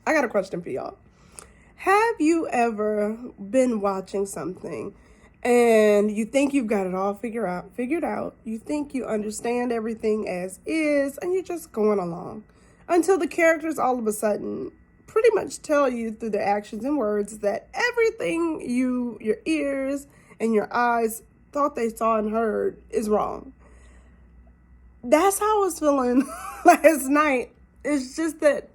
I got a question for y'all. Have you ever been watching something and you think you've got it all figured out? You think you understand everything as is, and you're just going along until the characters all of a sudden pretty much tell you through their actions and words that everything your ears and your eyes thought they saw and heard is wrong. That's how I was feeling last night. It's just that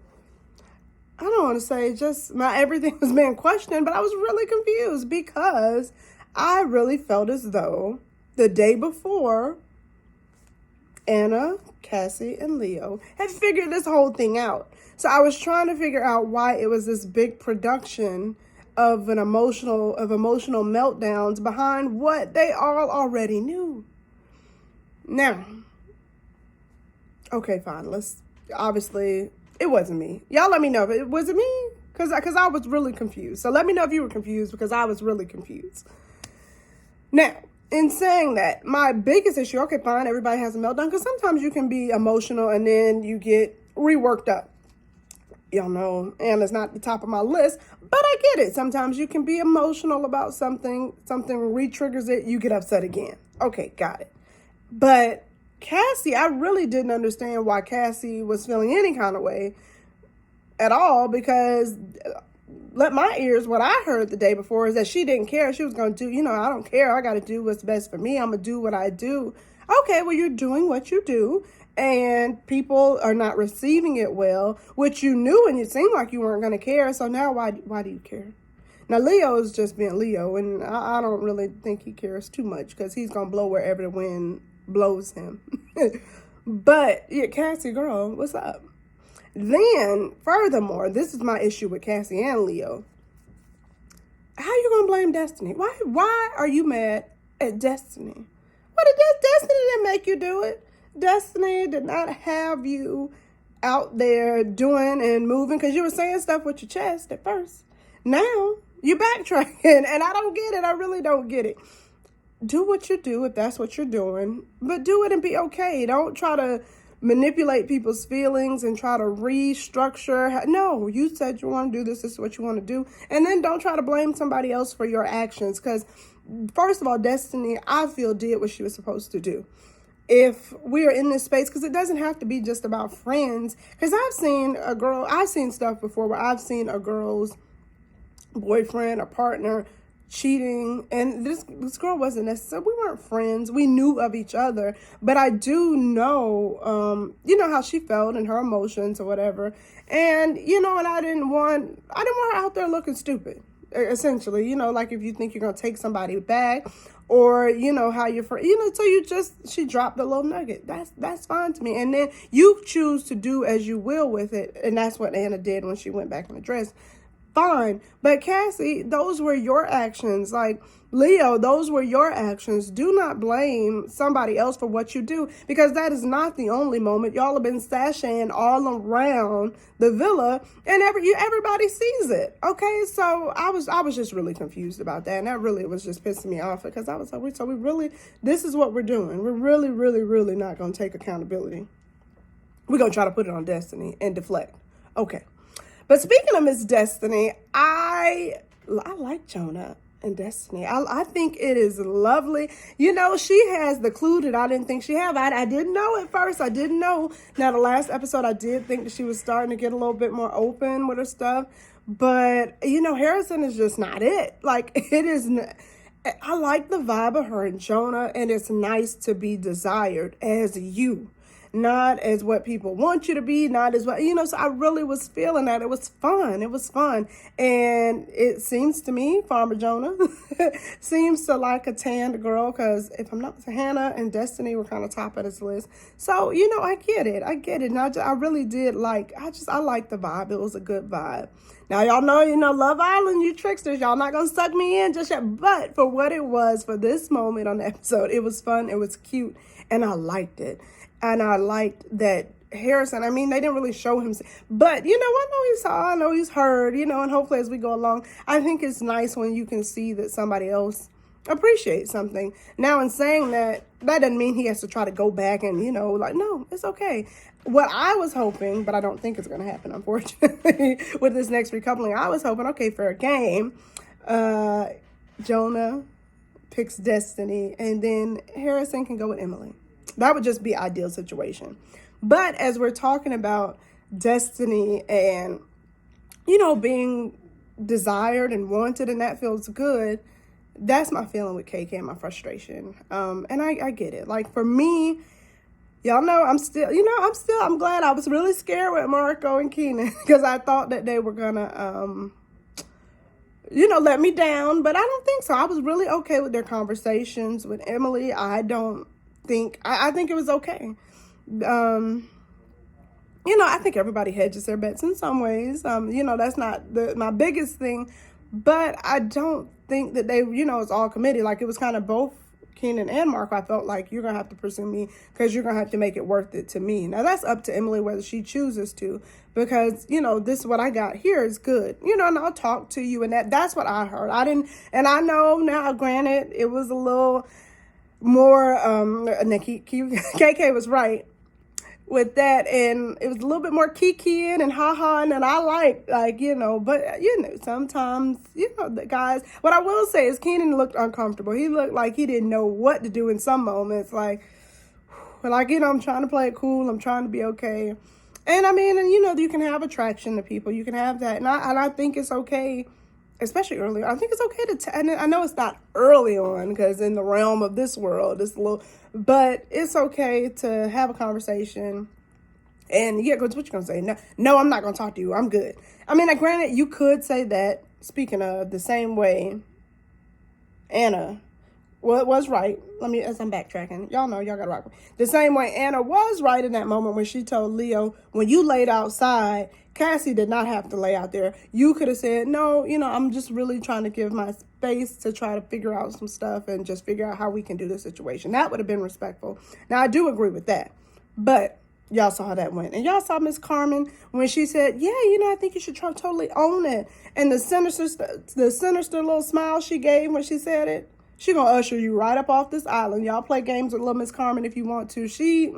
I don't want to say just my everything was being questioned, but I was really confused because I really felt as though the day before Anna, Cassie, and Leo had figured this whole thing out. So I was trying to figure out why it was this big production of emotional meltdowns behind what they all already knew. Now, okay, fine. Obviously, it wasn't me. Y'all let me know if it was me, because I was really confused. So let me know if you were confused, because I was really confused. Now, in saying that, my biggest issue, okay, fine, everybody has a meltdown, because sometimes you can be emotional and then you get reworked up. Y'all know Anna's not at the top of my list, but I get it. Sometimes you can be emotional about something re-triggers it, you get upset again. Okay, got it. But Cassie, I really didn't understand why Cassie was feeling any kind of way at all, because let my ears, what I heard the day before is that she didn't care. She was going to do, I don't care. I got to do what's best for me. I'm going to do what I do. Okay, well, you're doing what you do, and people are not receiving it well, which you knew, and it seemed like you weren't going to care. So now why do you care? Now, Leo is just being Leo, and I don't really think he cares too much, because he's going to blow wherever the wind blows him. But yeah, Cassie, girl, what's up? Then, furthermore, this is my issue with Cassie and Leo. How you gonna blame Destiny? Why are you mad at Destiny? What did Destiny didn't make you do it? Destiny did not have you out there doing and moving, because you were saying stuff with your chest at first. Now you backtracking, and I don't get it. I really don't get it. Do what you do if that's what you're doing, but do it and be okay. Don't try to manipulate people's feelings and try to restructure. No, you said you want to do this. This is what you want to do. And then don't try to blame somebody else for your actions, because first of all, Destiny, I feel, did what she was supposed to do. If we are in this space, because it doesn't have to be just about friends, because I've seen stuff before where I've seen a girl's boyfriend or partner cheating, and this girl wasn't necessarily, we weren't friends, we knew of each other, but I do know how she felt and her emotions or whatever, and and I didn't want her out there looking stupid, essentially, like if you think you're gonna take somebody back, or how your friend, so she dropped a little nugget. That's fine to me, and then you choose to do as you will with it, and that's what Anna did when she went back in the dress. Fine. But Cassie, those were your actions. Like Leo, those were your actions. Do not blame somebody else for what you do, because that is not the only moment. Y'all have been sashaying all around the villa, and everybody sees it. Okay, so I was just really confused about that, and that really was just pissing me off, because I was like, so we really, this is what we're doing. We're really, really, really not going to take accountability. We're going to try to put it on Destiny and deflect. Okay. But speaking of Miss Destiny, I like Jonah and Destiny. I think it is lovely. She has the clue that I didn't think she had. I didn't know at first. I didn't know. Now, the last episode, I did think that she was starting to get a little bit more open with her stuff. But, Harrison is just not it. Like, it is not. I like the vibe of her and Jonah, and it's nice to be desired as you. Not as what people want you to be, not as what, so I really was feeling that. It was fun. And it seems to me, Farmer Jonah seems to like a tanned girl, because if I'm not, Hannah and Destiny were kind of top of this list. So, I get it. And I really did I liked the vibe. It was a good vibe. Now, y'all know, Love Island, you tricksters, y'all not going to suck me in just yet. But for what it was, for this moment on the episode, it was fun. It was cute. And I liked it. And I liked that Harrison, they didn't really show him, but, I know he saw, I know he's heard, and hopefully as we go along, I think it's nice when you can see that somebody else appreciate something. Now, in saying that, that doesn't mean he has to try to go back and, like, no, it's okay. What I was hoping, but I don't think it's going to happen, unfortunately, with this next recoupling, I was hoping, okay, for a game, Jonah picks Destiny, and then Harrison can go with Emily. That would just be an ideal situation. But as we're talking about Destiny and, being desired and wanted, and that feels good, that's my feeling with KK and my frustration. And I get it. Like, for me, y'all know I'm glad. I was really scared with Marco and Keenan because I thought that they were gonna, let me down, but I don't think so. I was really okay with their conversations with Emily. I think it was okay. I think everybody hedges their bets in some ways. That's not my biggest thing, but I don't think that they, it's all committed. Like, it was kind of both Keenan and Marco. I felt like, you're going to have to pursue me because you're going to have to make it worth it to me. Now, that's up to Emily whether she chooses to, because, this is what I got here is good, and I'll talk to you. And that's what I heard. And I know now, granted, it was a little more, KK was right with that, and it was a little bit more kikiing and ha-haing, and I like, but, sometimes, the guys, what I will say is Keenan looked uncomfortable. He looked like he didn't know what to do in some moments, I'm trying to play it cool, I'm trying to be okay, and you can have attraction to people, you can have that, and I think it's okay, especially early on. I think it's okay and I know it's not early on, because in the realm of this world, it's a little, but it's okay to have a conversation. And what you gonna say? No, I'm not gonna talk to you. I'm good. Granted, you could say that. Speaking of, the same way Anna was right. As I'm backtracking, y'all know, y'all gotta rock with me. The same way Anna was right in that moment when she told Leo, when you laid outside, Cassie did not have to lay out there. You could have said, no, I'm just really trying to give my space to try to figure out some stuff and just figure out how we can do this situation. That would have been respectful. Now, I do agree with that. But y'all saw how that went. And y'all saw Miss Carmen when she said, yeah, I think you should totally own it. And the sinister little smile she gave when she said it, she gonna usher you right up off this island. Y'all play games with little Miss Carmen if you want to. She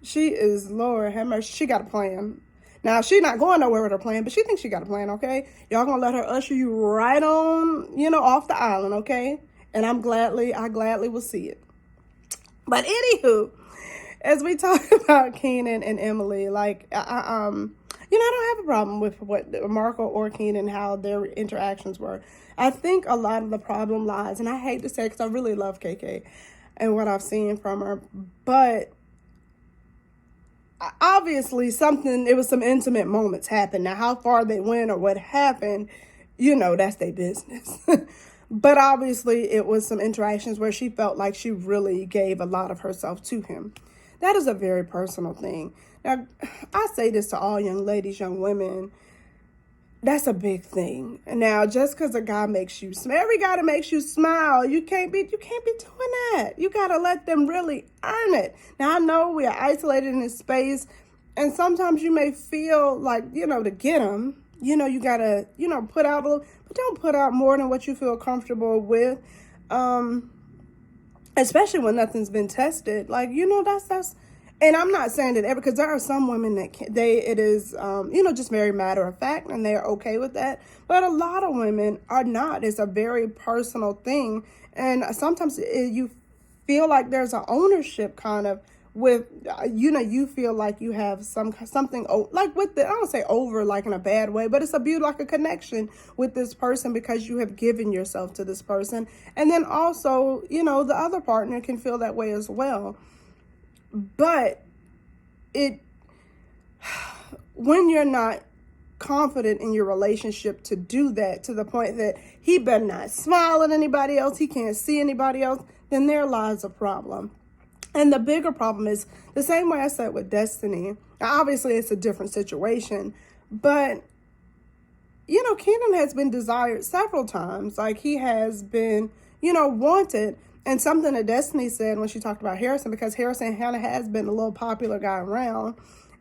is, Lord have mercy, she got a plan. Now, she's not going nowhere with her plan, but she thinks she got a plan, okay? Y'all gonna let her usher you right on, off the island, okay? And I gladly will see it. But anywho, as we talk about Keenan and Emily, I don't have a problem with what Marco or Keenan, how their interactions were. I think a lot of the problem lies, and I hate to say it because I really love KK and what I've seen from her, but obviously it was some intimate moments happened. Now, how far they went or what happened, that's their business. But obviously it was some interactions where she felt like she really gave a lot of herself to him. That is a very personal thing. Now, I say this to all young ladies, young women, that's a big thing. Now, just because a guy makes you smile, every guy that makes you smile, you can't be doing that. You got to let them really earn it. Now, I know we are isolated in this space, and sometimes you may feel like, to get them, you got to, put out a little, but don't put out more than what you feel comfortable with, especially when nothing's been tested. That's and I'm not saying that because there are some women that it is, just very matter of fact, and they're okay with that. But a lot of women are not. It's a very personal thing. And sometimes you feel like there's an ownership kind of with, you feel like you have something like with I don't say over like in a bad way, but it's like a connection with this person because you have given yourself to this person. And then also, the other partner can feel that way as well. But when you're not confident in your relationship to do that, to the point that he better not smile at anybody else, he can't see anybody else, then there lies a problem. And the bigger problem is the same way I said with Destiny. Now, obviously, it's a different situation, but Keenan has been desired several times. Like, he has been, wanted. And something that Destiny said when she talked about Harrison, because Harrison kind of has been a little popular guy around.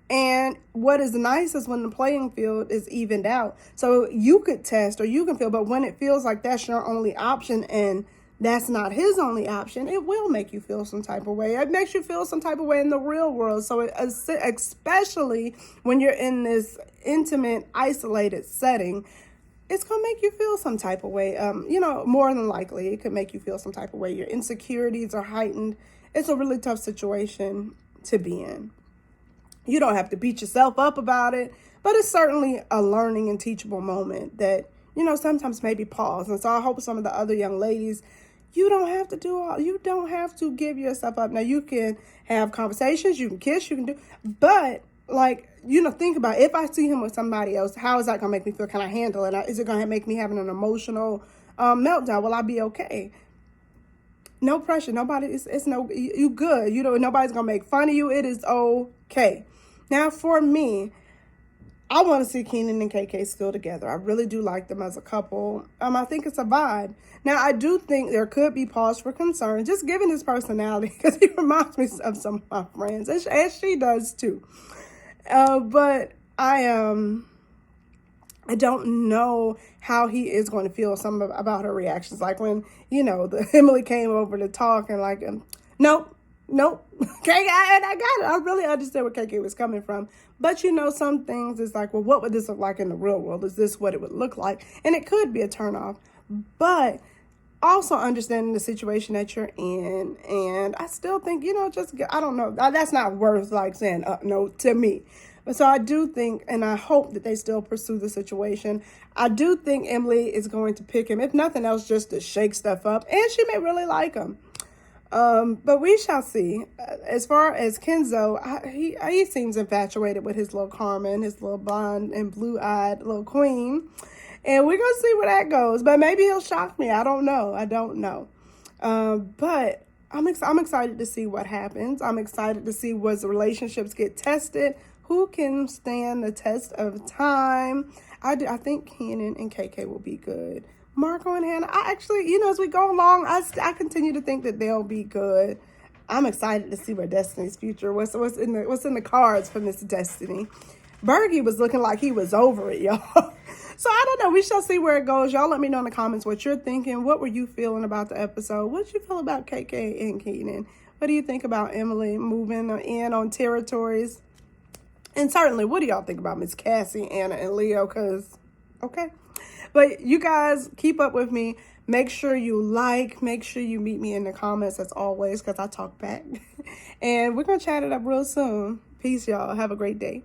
And what is nice is when the playing field is evened out. So you could test or you can feel, but when it feels like that's your only option and that's not his only option, it will make you feel some type of way. It makes you feel some type of way in the real world. So especially when you're in this intimate, isolated setting, it's going to make you feel some type of way. More than likely, it could make you feel some type of way. Your insecurities are heightened. It's a really tough situation to be in. You don't have to beat yourself up about it, but it's certainly a learning and teachable moment that, sometimes maybe pause. And so I hope some of the other young ladies, you don't have to give yourself up. Now, you can have conversations, you can kiss, you can do, but think about, if I see him with somebody else, how is that going to make me feel? Can I handle it? Is it going to make me having an emotional meltdown? Will I be okay? No pressure. You good. Nobody's going to make fun of you. It is okay. Now, for me, I want to see Keenan and KK still together. I really do like them as a couple. I think it's a vibe. Now, I do think there could be cause for concern, just given his personality, because he reminds me of some of my friends, as she does too. But I don't know how he is going to feel about her reactions. Like when, Emily came over to talk and nope. KK, and I got it. I really understand where KK was coming from. But, some things is like, well, what would this look like in the real world? Is this what it would look like? And it could be a turnoff. But also understanding the situation that you're in. And I still think, I don't know. That's not worth saying no to me. But so I do think, and I hope that they still pursue the situation. I do think Emily is going to pick him, if nothing else, just to shake stuff up. And she may really like him. But we shall see. As far as Kenzo, he seems infatuated with his little Carmen, his little blonde and blue-eyed little queen. And we're going to see where that goes. But maybe he'll shock me. I don't know. But I'm excited to see what happens. I'm excited to see what relationships get tested. Who can stand the test of time? I think Kenan and KK will be good. Marco and Hannah, I actually, as we go along, I continue to think that they'll be good. I'm excited to see where Destiny's future, what's in the cards for Miss Destiny. Bergie was looking like he was over it, y'all. So I don't know. We shall see where it goes. Y'all let me know in the comments what you're thinking. What were you feeling about the episode? What did you feel about KK and Kenan? What do you think about Emily moving in on territories? And certainly, what do y'all think about Miss Cassie, Anna, and Leo? Okay. But you guys, keep up with me. Make sure you make sure you meet me in the comments as always, because I talk back. And we're going to chat it up real soon. Peace, y'all. Have a great day.